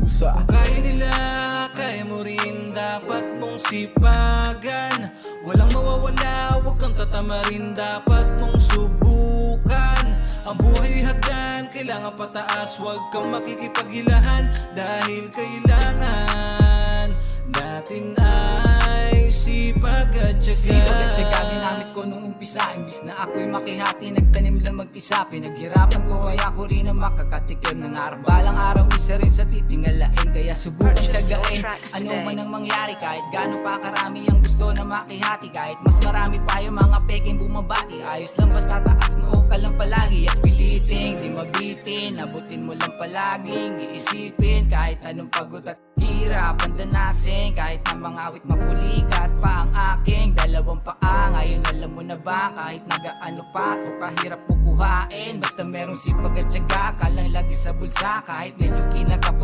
kusa. Kaya nila, kaya mo rin, dapat mong sipagan. Walang mawawala, huwag kang tatamarin, dapat mong subukan. Ang buhay hagdan, kailangan pataas, huwag kang makikipaghilahan. Dahil kailangan natin ay sipag at tiyaga. Sipag at tiyaga ginamit ko nung umpisa. Imbis na ako'y makihati, nagtanim lang mag-isa. Pinaghirapan ko kaya ko rin ang makakatikim ng araw. Balang araw isa rin sa titingalain, kaya subukan tiyagain. Ano man ang mangyari, kahit gaano pa karami ang gusto na makihati. Kahit mas marami pa yung mga peking bumabati, ayos lang basta taas mo ka lang palagi. At piliting, di mabitin, abutin mo lang palaging iisipin. Kahit anong pagod at hirap pandanasin, kahit na mga awit mapulikat pa ang aking dalawang paa. Ngayon alam mo na ba, kahit nagaano pa to kahirap bukuhain, basta merong sipag at tiyaga ka lang lagi sa bulsa. Kahit medyo kinakapos